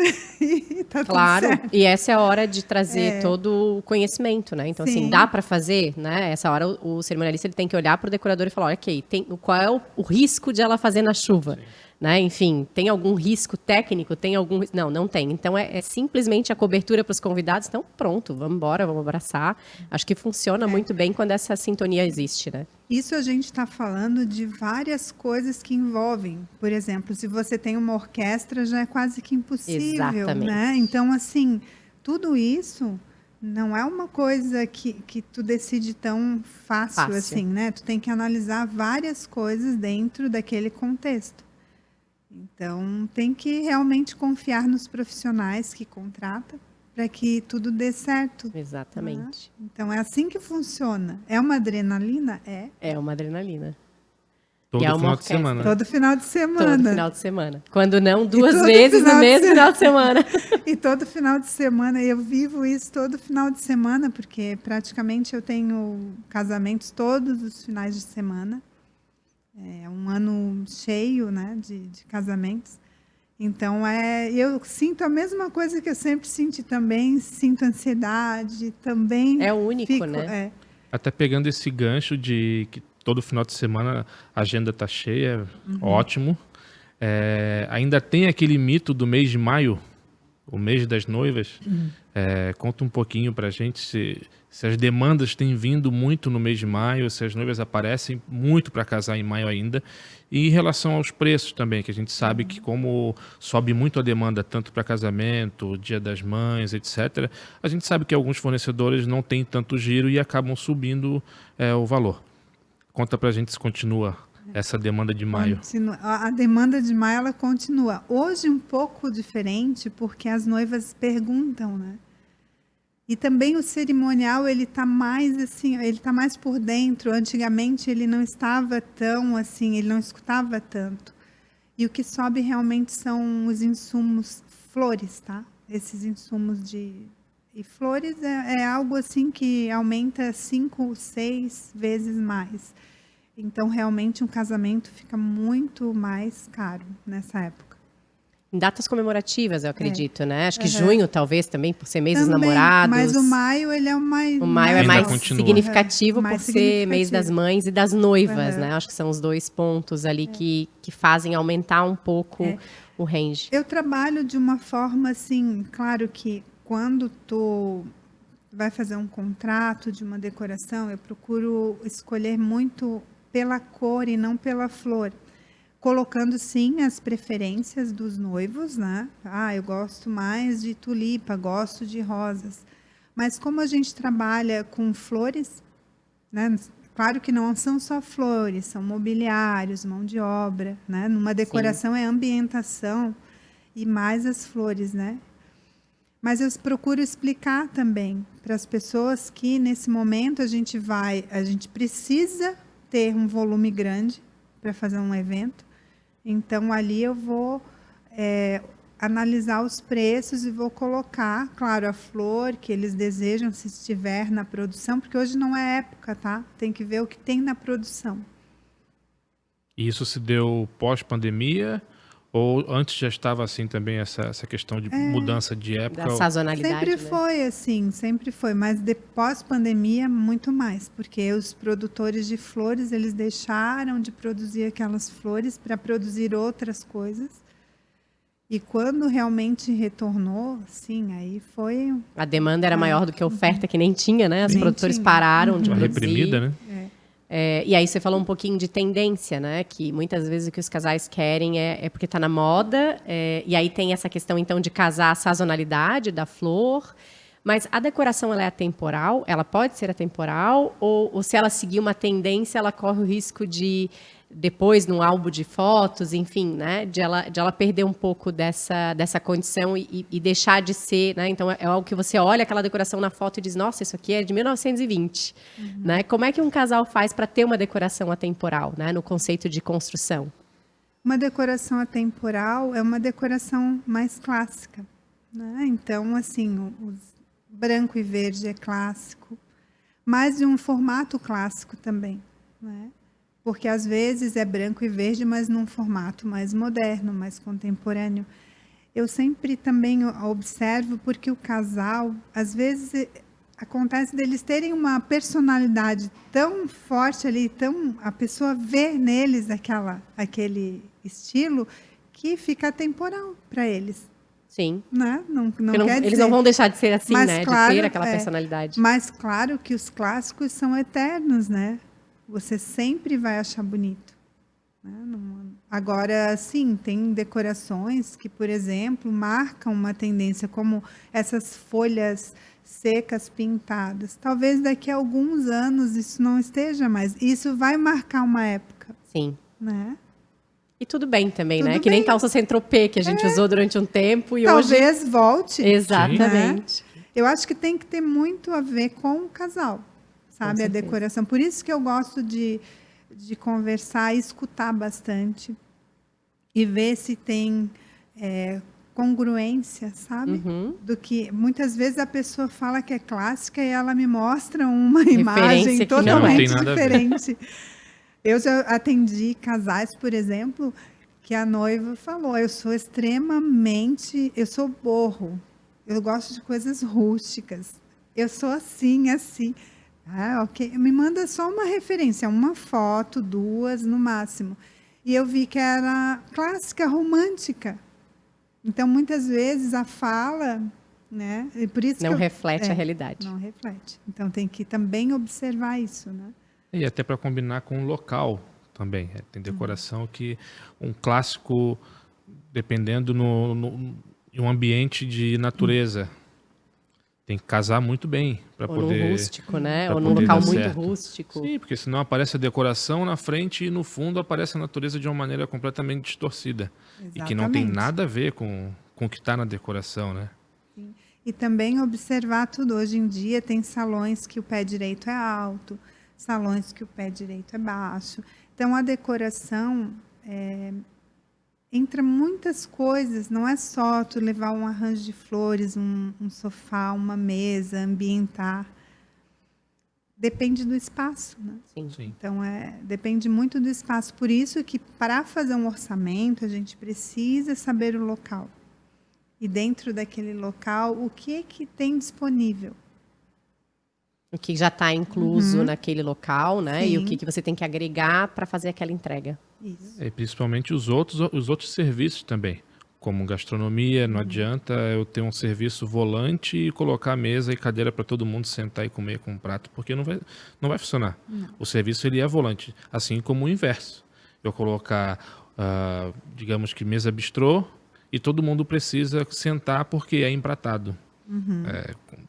Speaker 2: e tá
Speaker 1: claro,
Speaker 2: tudo certo.
Speaker 1: E essa é a hora de trazer todo o conhecimento, né? Então, assim, dá para fazer, né? Essa hora o cerimonialista ele tem que olhar para o decorador e falar, ok, qual é o risco de ela fazer na chuva? Né? Enfim, tem algum risco técnico? Não tem. Então, é simplesmente a cobertura para os convidados. Então, pronto, vamos embora, vamos abraçar. Acho que funciona muito bem quando essa sintonia existe, né?
Speaker 2: Isso a gente está falando de várias coisas que envolvem. Por exemplo, se você tem uma orquestra, já é quase que impossível.
Speaker 1: Exatamente.
Speaker 2: Né? Então, assim, tudo isso não é uma coisa que tu decide tão fácil assim, né? Tu tem que analisar várias coisas dentro daquele contexto. Então, tem que realmente confiar nos profissionais que contrata para que tudo dê certo.
Speaker 1: Exatamente.
Speaker 2: Né? Então, é assim que funciona. É uma adrenalina?
Speaker 1: É uma adrenalina.
Speaker 3: Todo final de semana.
Speaker 2: Todo final de semana.
Speaker 1: Todo final de semana. Quando não, 2 vezes no mesmo final de semana.
Speaker 2: E todo final de semana. Eu vivo isso todo final de semana, porque praticamente eu tenho casamentos todos os finais de semana. É um ano cheio, né, de casamentos. Então, eu sinto a mesma coisa que eu sempre senti também. Sinto ansiedade também.
Speaker 1: É único, né?
Speaker 3: Até pegando esse gancho de que todo final de semana a agenda está cheia, ótimo. Ainda tem aquele mito do mês de maio, o mês das noivas. Conta um pouquinho para a gente se as demandas têm vindo muito no mês de maio, se as noivas aparecem muito para casar em maio ainda. E em relação aos preços também, que a gente sabe que como sobe muito a demanda, tanto para casamento, Dia das Mães, etc., a gente sabe que alguns fornecedores não têm tanto giro e acabam subindo o valor. Conta para a gente se continua essa demanda de maio.
Speaker 2: A demanda de maio, ela continua. Hoje um pouco diferente, porque as noivas perguntam, né? E também o cerimonial, ele está mais assim, ele está mais por dentro. Antigamente ele não estava tão assim, ele não escutava tanto. E o que sobe realmente são os insumos, flores, tá? Esses insumos de... E flores é algo assim que aumenta 5, 6 vezes mais. Então, realmente, um casamento fica muito mais caro nessa época.
Speaker 1: Em datas comemorativas, eu acredito, né? Acho que
Speaker 2: Uhum.
Speaker 1: junho, talvez, também, por ser mês dos
Speaker 2: Também,
Speaker 1: namorados.
Speaker 2: mas o maio, ele é o mais...
Speaker 1: O maio é
Speaker 3: Ainda
Speaker 1: mais
Speaker 3: continua.
Speaker 1: significativo
Speaker 2: Mais
Speaker 1: por ser mês
Speaker 2: significativo.
Speaker 1: das mães e das noivas,
Speaker 2: Uhum.
Speaker 1: né? Acho que são os 2 pontos ali que fazem aumentar um pouco o range.
Speaker 2: Eu trabalho de uma forma assim, claro que quando tu vai fazer um contrato de uma decoração, eu procuro escolher muito pela cor e não pela flor. Colocando, sim, as preferências dos noivos, né? Ah, eu gosto mais de tulipa, gosto de rosas. Mas como a gente trabalha com flores, né? Claro que não são só flores, são mobiliários, mão de obra, né? Numa decoração é ambientação e mais as flores, né? Mas eu procuro explicar também para as pessoas que nesse momento a gente precisa ter um volume grande para fazer um evento. Então ali eu vou analisar os preços e vou colocar, claro, a flor que eles desejam se estiver na produção, porque hoje não é época, tá? Tem que ver o que tem na produção.
Speaker 3: E isso se deu pós-pandemia ou antes já estava assim também essa questão de mudança de época?
Speaker 1: Da sazonalidade,
Speaker 2: Sempre
Speaker 1: né?
Speaker 2: foi assim, sempre foi, mas depois pandemia muito mais, porque os produtores de flores, eles deixaram de produzir aquelas flores para produzir outras coisas. E quando realmente retornou, sim, aí foi...
Speaker 1: A demanda era maior do que a oferta, que nem tinha, né? Os produtores pararam de
Speaker 3: Uma
Speaker 1: produzir.
Speaker 3: reprimida, né?
Speaker 1: E aí você falou um pouquinho de tendência, né? Que muitas vezes o que os casais querem é porque está na moda. E aí tem essa questão, então, de casar a sazonalidade da flor. Mas a decoração, ela é atemporal? Ela pode ser atemporal? Ou se ela seguir uma tendência, ela corre o risco de, depois, num álbum de fotos, enfim, né? De ela perder um pouco dessa condição e deixar de ser, né? Então, é algo que você olha aquela decoração na foto e diz, nossa, isso aqui é de 1920. Né? Como é que um casal faz para ter uma decoração atemporal, né? No conceito de construção?
Speaker 2: Uma decoração atemporal é uma decoração mais clássica, né? Então, assim, o branco e verde é clássico, mas de um formato clássico também, né? Porque às vezes é branco e verde, mas num formato mais moderno, mais contemporâneo. Eu sempre também observo porque o casal, às vezes, acontece deles terem uma personalidade tão forte ali, a pessoa vê neles aquele estilo que fica atemporal para eles.
Speaker 1: Sim.
Speaker 2: Né? Não quer
Speaker 1: Eles
Speaker 2: dizer.
Speaker 1: não vão deixar de ser assim,
Speaker 2: Mas,
Speaker 1: né?
Speaker 2: claro,
Speaker 1: de ter aquela personalidade.
Speaker 2: Mas claro que os clássicos são eternos, né? Você sempre vai achar bonito. Né? Agora, sim, tem decorações que, por exemplo, marcam uma tendência, como essas folhas secas pintadas. Talvez daqui a alguns anos isso não esteja mais. Isso vai marcar uma época.
Speaker 1: Sim.
Speaker 2: Né?
Speaker 1: E tudo bem também,
Speaker 2: Tudo
Speaker 1: né?
Speaker 2: bem.
Speaker 1: Que nem calça Saint-Tropez, que a gente usou durante um tempo e
Speaker 2: Talvez
Speaker 1: hoje...
Speaker 2: volte.
Speaker 1: Exatamente.
Speaker 2: Né? Eu acho que tem que ter muito a ver com o casal, sabe? A decoração. Por isso que eu gosto de conversar e escutar bastante e ver se tem congruência, sabe? Do que muitas vezes a pessoa fala que é clássica e ela me mostra uma imagem
Speaker 1: que
Speaker 2: totalmente
Speaker 3: não é.
Speaker 2: diferente. Eu já atendi casais, por exemplo, que a noiva falou, eu sou borro, eu gosto de coisas rústicas, eu sou assim. Ah, ok, me manda só uma referência, uma foto, 2 no máximo. E eu vi que era clássica, romântica. Então, muitas vezes a fala, né? E por isso
Speaker 1: não reflete a realidade.
Speaker 2: Não reflete. Então, tem que também observar isso, né?
Speaker 3: E até para combinar com o local também. Tem decoração que um clássico, dependendo em um ambiente de natureza, tem que casar muito bem para poder...
Speaker 1: num rústico, né? Ou num
Speaker 3: poder
Speaker 1: local
Speaker 3: dar
Speaker 1: muito
Speaker 3: certo.
Speaker 1: rústico.
Speaker 3: Sim, porque senão aparece a decoração na frente e no fundo aparece a natureza de uma maneira completamente distorcida.
Speaker 2: Exatamente.
Speaker 3: E que não tem nada a ver com o que está na decoração, né?
Speaker 2: Sim. E também observar tudo. Hoje em dia tem salões que o pé direito é alto, salões que o pé direito é baixo. Então, a decoração, entra muitas coisas, não é só tu levar um arranjo de flores, um sofá, uma mesa, ambientar. Depende do espaço, né?
Speaker 3: Sim.
Speaker 2: Então, depende muito do espaço. Por isso que, para fazer um orçamento, a gente precisa saber o local. E dentro daquele local, o que tem disponível.
Speaker 1: O que já está incluso naquele local, né?
Speaker 2: Sim.
Speaker 1: E o que você tem que agregar para fazer aquela entrega.
Speaker 2: Isso.
Speaker 3: E principalmente os outros serviços também. Como gastronomia, não adianta eu ter um serviço volante e colocar mesa e cadeira para todo mundo sentar e comer com um prato, porque não vai funcionar.
Speaker 2: Não.
Speaker 3: O serviço ele é volante, assim como o inverso. Eu colocar, digamos que mesa bistrô e todo mundo precisa sentar porque é empratado.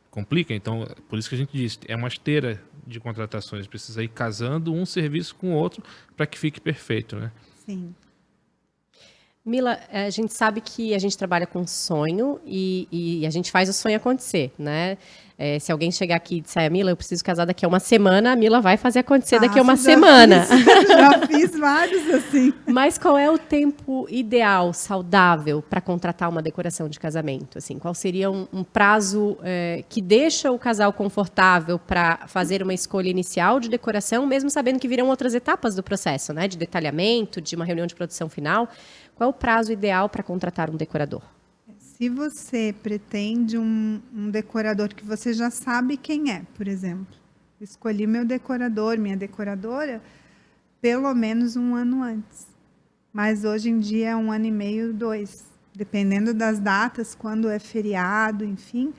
Speaker 3: Complica, então, por isso que a gente diz, é uma esteira de contratações, precisa ir casando um serviço com o outro para que fique perfeito, né?
Speaker 2: Sim.
Speaker 1: Mila, a gente sabe que a gente trabalha com sonho e a gente faz o sonho acontecer, né? Se alguém chegar aqui e disser, Mila, eu preciso casar daqui a uma semana, a Mila vai fazer acontecer daqui a uma semana.
Speaker 2: Já fiz vários assim.
Speaker 1: Mas qual é o tempo ideal, saudável, para contratar uma decoração de casamento? Assim, qual seria um prazo que deixa o casal confortável para fazer uma escolha inicial de decoração, mesmo sabendo que virão outras etapas do processo, né? De detalhamento, de uma reunião de produção final. Qual é o prazo ideal para contratar um decorador?
Speaker 2: Se você pretende um decorador que você já sabe quem é, por exemplo, escolhi meu decorador, minha decoradora, pelo menos 1 ano antes. Mas hoje em dia é 1 ano e meio, 2. Dependendo das datas, quando é feriado, enfim,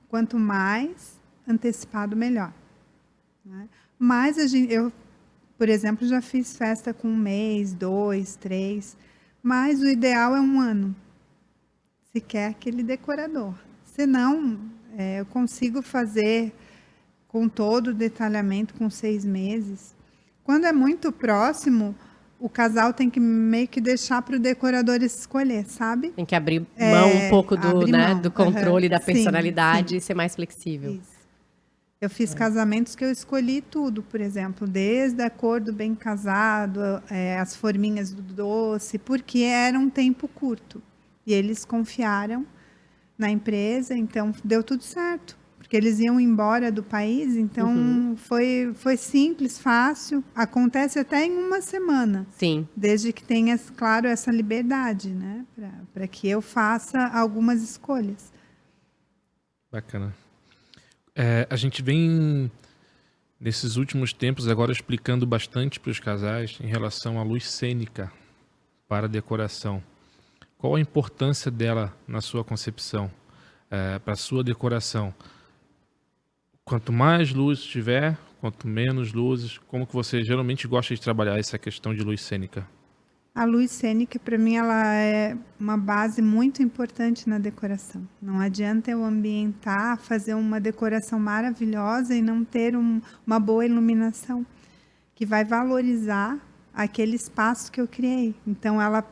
Speaker 2: quanto mais antecipado, melhor. Né? Mas eu, por exemplo, já fiz festa com 1 mês, 2, 3, mas o ideal é 1 ano. Se quer aquele decorador. Senão, eu consigo fazer com todo o detalhamento com 6 meses. Quando é muito próximo, o casal tem que meio que deixar para o decorador escolher, sabe?
Speaker 1: Tem que abrir mão um pouco do controle, da
Speaker 2: Sim,
Speaker 1: personalidade
Speaker 2: sim.
Speaker 1: e ser mais flexível.
Speaker 2: Isso. Eu fiz casamentos que eu escolhi tudo, por exemplo, desde a cor do bem casado, as forminhas do doce, porque era um tempo curto. E eles confiaram na empresa, então deu tudo certo. Porque eles iam embora do país, então foi simples, fácil. Acontece até em 1 semana.
Speaker 1: Sim.
Speaker 2: Desde que tenha, claro, essa liberdade, né? Para que eu faça algumas escolhas.
Speaker 3: Bacana. A gente vem, nesses últimos tempos, agora explicando bastante para os casais em relação à luz cênica para a decoração. Qual a importância dela na sua concepção, para a sua decoração? Quanto mais luz tiver, quanto menos luzes, como que você geralmente gosta de trabalhar essa questão de luz cênica?
Speaker 2: A luz cênica, para mim, ela é uma base muito importante na decoração. Não adianta eu ambientar, fazer uma decoração maravilhosa e não ter uma boa iluminação, que vai valorizar aquele espaço que eu criei. Então, ela,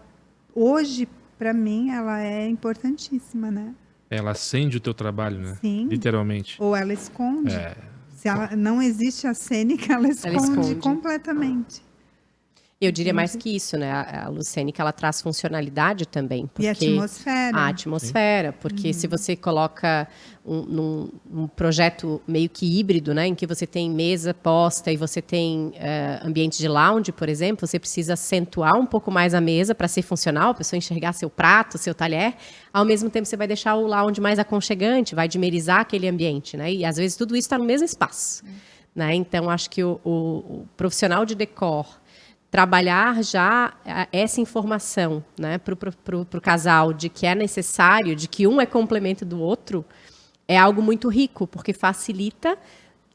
Speaker 2: hoje, para mim, ela é importantíssima, né?
Speaker 3: Ela acende o teu trabalho, né?
Speaker 2: Sim.
Speaker 3: Literalmente.
Speaker 2: Ou ela esconde. Se ela não existe a cênica, ela esconde completamente.
Speaker 1: Eu diria mais que isso, né? A luz cênica, ela traz funcionalidade também.
Speaker 2: E a atmosfera.
Speaker 1: A atmosfera, porque se você coloca um projeto meio que híbrido, né? Em que você tem mesa posta e você tem ambiente de lounge, por exemplo, você precisa acentuar um pouco mais a mesa para ser funcional, a pessoa enxergar seu prato, seu talher. Ao mesmo tempo, você vai deixar o lounge mais aconchegante, vai dimerizar aquele ambiente, né? E às vezes tudo isso está no mesmo espaço. Né? Então, acho que o profissional de decor trabalhar já essa informação, né, para o casal de que é necessário, de que um é complemento do outro, é algo muito rico, porque facilita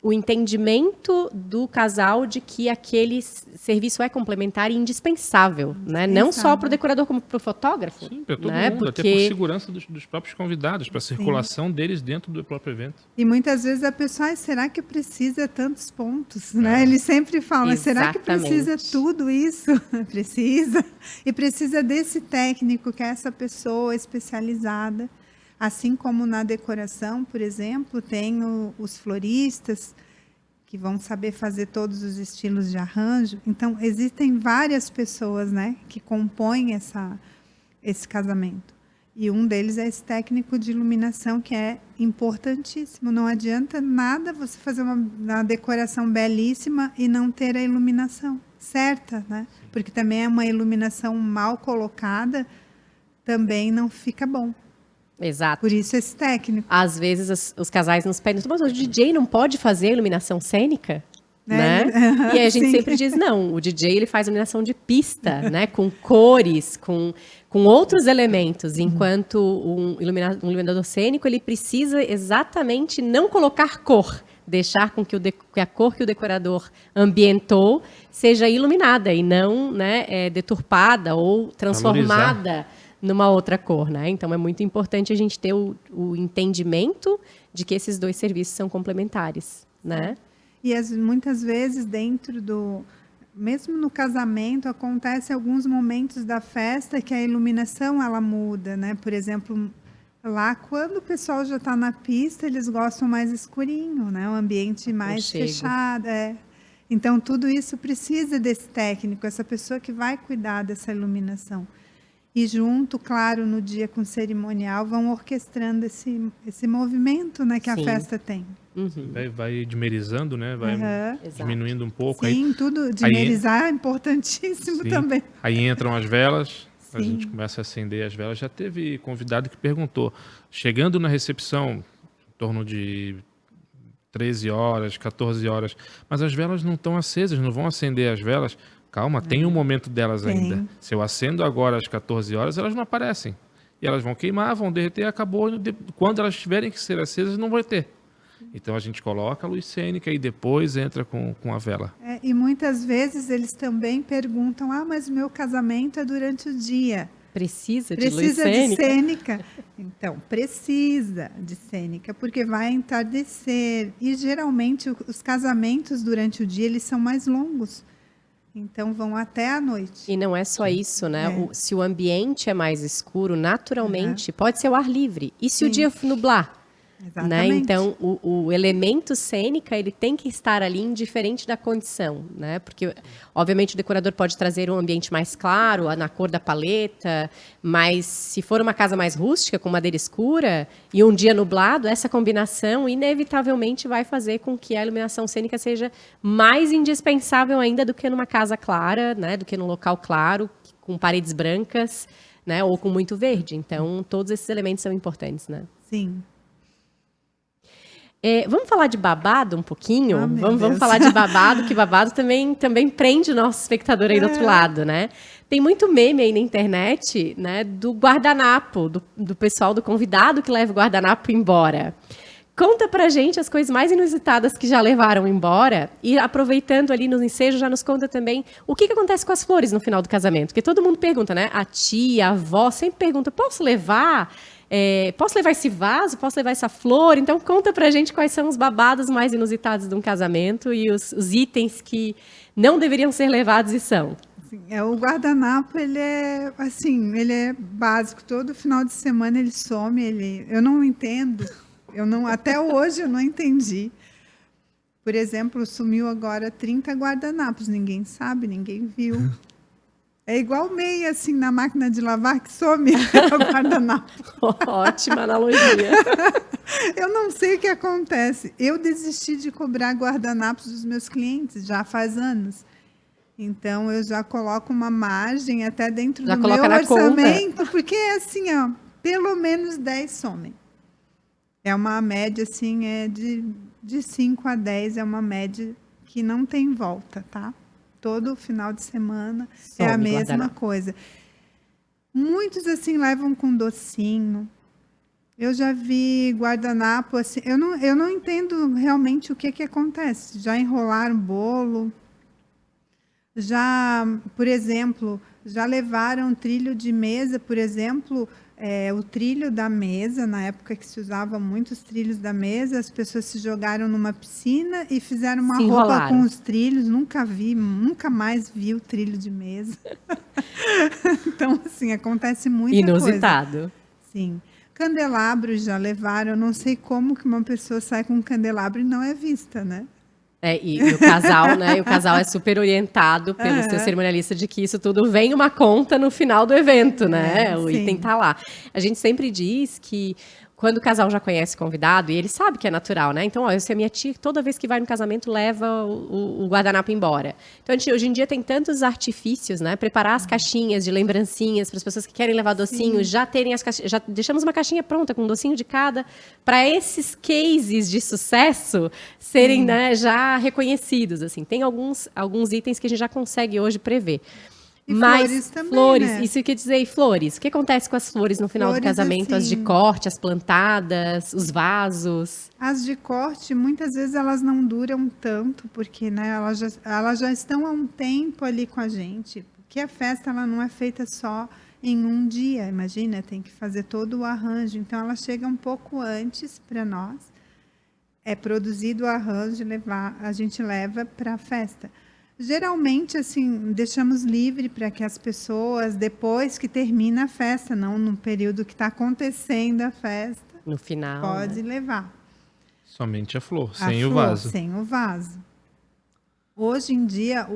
Speaker 1: o entendimento do casal de que aquele serviço é complementar e indispensável, né? Não só para o decorador, como para o fotógrafo.
Speaker 3: Sim, para todo
Speaker 1: né?
Speaker 3: mundo, até por segurança dos próprios convidados, para a circulação deles dentro do próprio evento.
Speaker 2: E muitas vezes a pessoa, será que precisa tantos pontos? Né? Eles sempre falam, será que precisa tudo isso? Precisa. E precisa desse técnico, que é essa pessoa especializada. Assim como na decoração, por exemplo, tem os floristas, que vão saber fazer todos os estilos de arranjo. Então, existem várias pessoas, né, que compõem esse casamento. E um deles é esse técnico de iluminação, que é importantíssimo. Não adianta nada você fazer uma decoração belíssima e não ter a iluminação certa, né? Porque também é uma iluminação mal colocada, também não fica bom.
Speaker 1: Exato.
Speaker 2: Por isso esse técnico.
Speaker 1: Às vezes os casais nos pedem, mas o DJ não pode fazer iluminação cênica? Né? E aí a gente sempre diz, não, o DJ ele faz iluminação de pista, né? Com cores, com outros elementos, enquanto um iluminador cênico ele precisa exatamente não colocar cor, deixar com que a cor que o decorador ambientou seja iluminada e não, né, deturpada ou transformada numa outra cor, né? Então é muito importante a gente ter o entendimento de que esses dois serviços são complementares, né?
Speaker 2: E muitas vezes mesmo no casamento, acontece alguns momentos da festa que a iluminação ela muda, né? Por exemplo, lá quando o pessoal já está na pista, eles gostam mais escurinho, né? Um ambiente mais fechado. Então tudo isso precisa desse técnico, essa pessoa que vai cuidar dessa iluminação. E junto, claro, no dia com o cerimonial, vão orquestrando esse movimento, né, que a festa tem.
Speaker 3: Uhum. Vai dimerizando, né? Vai diminuindo um pouco.
Speaker 2: Sim, tudo dimerizar é importantíssimo também.
Speaker 3: Aí entram as velas, a gente começa a acender as velas. Já teve convidado que perguntou, chegando na recepção, em torno de 13 horas, 14 horas, mas as velas não estão acesas, não vão acender as velas. Calma, tem um momento delas ainda. Se eu acendo agora às 14 horas, elas não aparecem. E elas vão queimar, vão derreter, acabou. Quando elas tiverem que ser acesas, não vai ter. Então a gente coloca a luz cênica e depois entra com a vela.
Speaker 2: E muitas vezes eles também perguntam, mas o meu casamento é durante o dia.
Speaker 1: Precisa de luz
Speaker 2: cênica? Então, precisa de cênica, porque vai entardecer. E geralmente os casamentos durante o dia, eles são mais longos. Então, vão até a noite.
Speaker 1: E não é só isso, né? Se o ambiente é mais escuro, naturalmente, pode ser o ar livre. E se o dia nublar?
Speaker 2: Exatamente.
Speaker 1: Né? Então, o elemento cênica, ele tem que estar ali indiferente da condição, né? Porque, obviamente, o decorador pode trazer um ambiente mais claro, na cor da paleta, mas se for uma casa mais rústica, com madeira escura, e um dia nublado, essa combinação, inevitavelmente, vai fazer com que a iluminação cênica seja mais indispensável ainda do que numa casa clara, né? Do que num local claro, com paredes brancas, né? Ou com muito verde. Então, todos esses elementos são importantes, né?
Speaker 2: Sim.
Speaker 1: Vamos falar de babado um pouquinho? Vamos falar de babado, que babado também prende o nosso espectador aí do outro lado, né? Tem muito meme aí na internet, né, do guardanapo, do pessoal, do convidado que leva o guardanapo embora. Conta pra gente as coisas mais inusitadas que já levaram embora e, aproveitando ali nos ensejos, já nos conta também o que acontece com as flores no final do casamento. Porque todo mundo pergunta, né? A tia, a avó sempre pergunta, posso levar esse vaso? Posso levar essa flor? Então, conta pra gente quais são os babados mais inusitados de um casamento e os itens que não deveriam ser levados e são.
Speaker 2: O guardanapo, ele é básico. Todo final de semana ele some, eu não entendo. Até hoje eu não entendi. Por exemplo, sumiu agora 30 guardanapos. Ninguém sabe, ninguém viu. É igual meia, assim, na máquina de lavar que some o guardanapo.
Speaker 1: Ótima analogia.
Speaker 2: Eu não sei o que acontece. Eu desisti de cobrar guardanapos dos meus clientes já faz anos. Então, eu já coloco uma margem até dentro do meu orçamento, porque é assim, pelo menos 10 somem. É uma média, assim, de 5 a 10, é uma média que não tem volta, tá? Todo final de semana é a mesma coisa. Muitos, assim, levam com docinho. Eu já vi guardanapo, assim, eu não entendo realmente o que acontece. Já enrolaram bolo, por exemplo, já levaram trilho de mesa, por exemplo, o trilho da mesa, na época que se usava muitos trilhos da mesa, as pessoas se jogaram numa piscina e fizeram uma roupa com os trilhos. Nunca mais vi o trilho de mesa. Então, assim, acontece muita coisa.
Speaker 1: Inusitado.
Speaker 2: Sim. Candelabros já levaram. Eu não sei como que uma pessoa sai com um candelabro e não é vista, né?
Speaker 1: E o casal, né? O casal é super orientado pelo seu cerimonialista de que isso tudo vem uma conta no final do evento, né? O
Speaker 2: sim.
Speaker 1: item tá lá. A gente sempre diz que quando o casal já conhece o convidado, e ele sabe que é natural, né? Então, eu sei a minha tia, toda vez que vai no casamento, leva o guardanapo embora. Então, a gente, hoje em dia tem tantos artifícios, né? Preparar as caixinhas de lembrancinhas para as pessoas que querem levar docinho, já terem as caixinhas, já deixamos uma caixinha pronta com um docinho de cada, para esses cases de sucesso serem, né, já reconhecidos, assim. Tem alguns itens que a gente já consegue hoje prever.
Speaker 2: E
Speaker 1: mas
Speaker 2: flores também,
Speaker 1: flores,
Speaker 2: né?
Speaker 1: isso quer dizer, e flores? O que acontece com as flores no final do
Speaker 2: Flores,
Speaker 1: casamento? As de
Speaker 2: assim,
Speaker 1: corte, as plantadas, os vasos?
Speaker 2: As de corte, muitas vezes elas não duram tanto, porque, né, elas já estão há um tempo ali com a gente. Porque a festa ela não é feita só em um dia, imagina, tem que fazer todo o arranjo. Então, ela chega um pouco antes para nós. É produzido o arranjo, a gente leva para a festa. Geralmente, assim, deixamos livre para que as pessoas, depois que termina a festa, não no período que está acontecendo a festa,
Speaker 1: No final,
Speaker 2: pode
Speaker 1: né?
Speaker 2: levar.
Speaker 3: Somente a flor,
Speaker 2: A
Speaker 3: sem o
Speaker 2: flor,
Speaker 3: vaso.
Speaker 2: sem o vaso. Hoje em dia,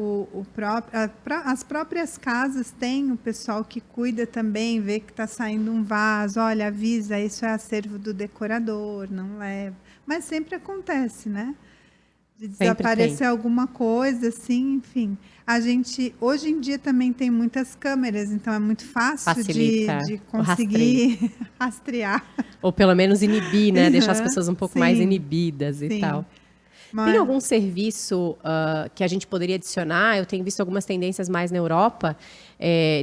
Speaker 2: as próprias casas têm o pessoal que cuida também, vê que está saindo um vaso, olha, avisa, isso é acervo do decorador, não leva. Mas sempre acontece, né? De desaparecer alguma coisa, assim, enfim. A gente, hoje em dia, também tem muitas câmeras, então é muito fácil de conseguir rastrear.
Speaker 1: Ou pelo menos inibir, né? Deixar as pessoas um pouco mais inibidas e tal. Tem algum serviço que a gente poderia adicionar? Eu tenho visto algumas tendências mais na Europa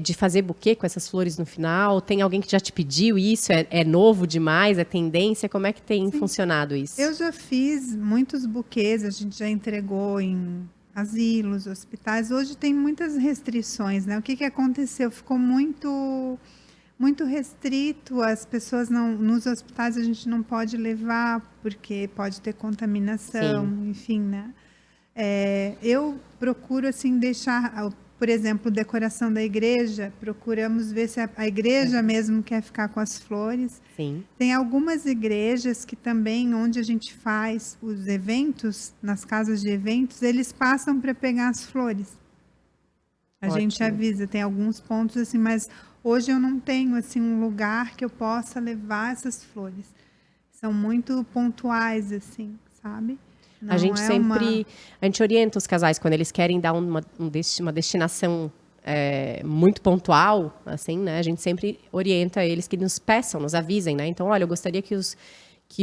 Speaker 1: de fazer buquê com essas flores no final. Tem alguém que já te pediu isso? É novo demais? É tendência? Como é que tem funcionado isso?
Speaker 2: Eu já fiz muitos buquês, a gente já entregou em asilos, hospitais. Hoje tem muitas restrições, né? O que aconteceu? Ficou muito restrito, as pessoas nos hospitais a gente não pode levar porque pode ter contaminação, enfim, né? Eu procuro assim deixar, por exemplo, decoração da igreja, procuramos ver se a igreja mesmo quer ficar com as flores.
Speaker 1: Sim.
Speaker 2: Tem algumas igrejas que também, onde a gente faz os eventos, nas casas de eventos, eles passam para pegar as flores. A gente avisa, tem alguns pontos assim, mas hoje eu não tenho assim um lugar que eu possa levar essas flores. São muito pontuais, assim, sabe? Não
Speaker 1: a gente a gente orienta os casais quando eles querem dar uma destinação muito pontual, assim, né? A gente sempre orienta eles que nos peçam, nos avisem, né? Então, olha, eu gostaria que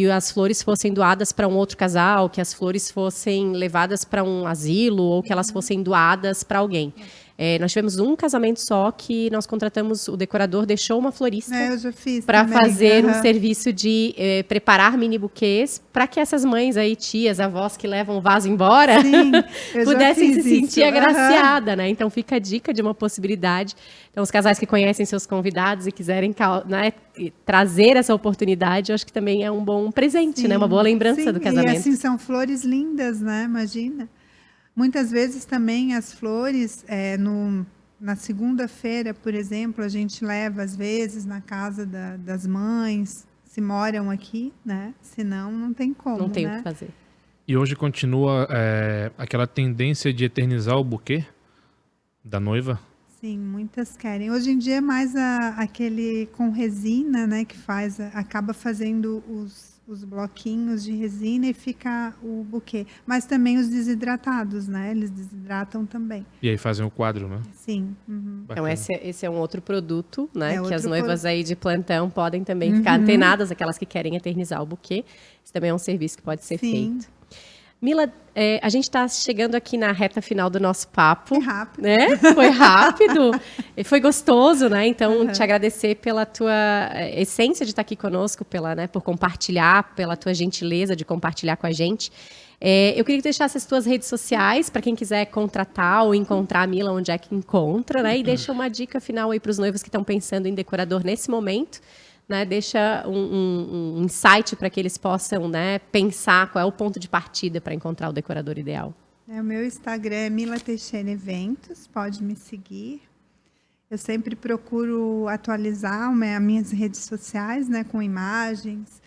Speaker 1: as flores fossem doadas para um outro casal, que as flores fossem levadas para um asilo ou que elas fossem doadas para alguém. Nós tivemos um casamento só que nós contratamos, o decorador deixou uma florista para fazer um serviço de preparar mini buquês para que essas mães aí, tias, avós que levam o vaso embora pudessem se sentir agraciada, né? Então fica a dica de uma possibilidade. Então os casais que conhecem seus convidados e quiserem, né, trazer essa oportunidade, eu acho que também é um bom presente, né? Uma boa lembrança do casamento.
Speaker 2: E assim, são flores lindas, né? Imagina. Muitas vezes também as flores, na segunda-feira, por exemplo, a gente leva, às vezes, na casa das mães, se moram aqui, né? Senão, não tem como,
Speaker 1: não tem
Speaker 2: né?
Speaker 1: o que fazer.
Speaker 3: E hoje continua aquela tendência de eternizar o buquê da noiva?
Speaker 2: Sim, muitas querem. Hoje em dia é mais aquele com resina, né? Que acaba fazendo os bloquinhos de resina e fica o buquê. Mas também os desidratados, né? Eles desidratam também.
Speaker 3: E aí fazem o quadro, né?
Speaker 2: Sim. Uhum.
Speaker 1: Então esse é um outro produto, né? Que as noivas
Speaker 2: produto.
Speaker 1: aí de plantão podem também ficar antenadas, aquelas que querem eternizar o buquê. Esse também é um serviço que pode ser feito. Mila, a gente está chegando aqui na reta final do nosso papo.
Speaker 2: Foi rápido.
Speaker 1: Né? Foi rápido. E foi gostoso, né? Então, te agradecer pela tua essência de estar aqui conosco, por compartilhar, pela tua gentileza de compartilhar com a gente. Eu queria que deixasse as tuas redes sociais, para quem quiser contratar ou encontrar a Mila, onde é que encontra, né? E deixa uma dica final aí para os noivos que estão pensando em decorador nesse momento. Né, deixa um insight para que eles possam, né, pensar qual é o ponto de partida para encontrar o decorador ideal.
Speaker 2: O meu Instagram é Mila Teixeira Eventos, pode me seguir. Eu sempre procuro atualizar as minhas redes sociais, né, com imagens.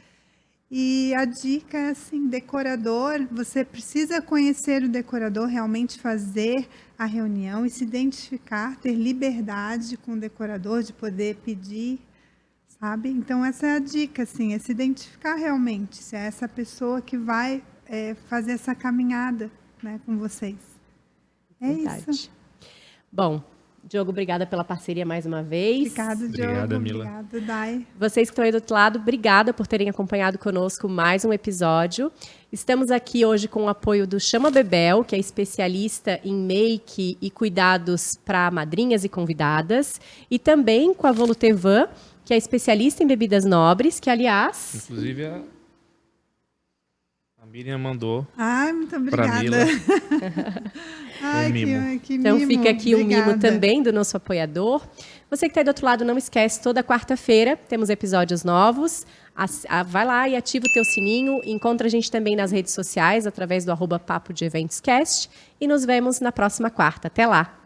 Speaker 2: E a dica é assim, decorador, você precisa conhecer o decorador, realmente fazer a reunião e se identificar, ter liberdade com o decorador de poder pedir, sabe? Então essa é a dica, assim, é se identificar realmente, se é essa pessoa que vai fazer essa caminhada, né, com vocês. É
Speaker 1: Verdade.
Speaker 2: isso.
Speaker 1: Bom, Diogo, obrigada pela parceria mais uma vez.
Speaker 2: Obrigada, Diogo.
Speaker 3: Obrigada, Mila.
Speaker 2: Obrigada, Dai.
Speaker 1: Vocês que estão aí do outro lado, obrigada por terem acompanhado conosco mais um episódio. Estamos aqui hoje com o apoio do Chama Bebel, que é especialista em make e cuidados para madrinhas e convidadas, e também com a Volutevan, que é especialista em bebidas nobres, que, aliás...
Speaker 3: Inclusive, a Miriam mandou
Speaker 2: Ai, muito
Speaker 3: para
Speaker 2: obrigada.
Speaker 3: Mila
Speaker 2: Ai,
Speaker 3: um mimo.
Speaker 2: que
Speaker 1: Então
Speaker 2: mimo.
Speaker 1: fica aqui o mimo
Speaker 2: Obrigada.
Speaker 1: também do nosso apoiador. Você que está aí do outro lado, não esquece, toda quarta-feira temos episódios novos. Vai lá e ativa o teu sininho. Encontra a gente também nas redes sociais, através do @Papo de Eventos Cast. E nos vemos na próxima quarta. Até lá!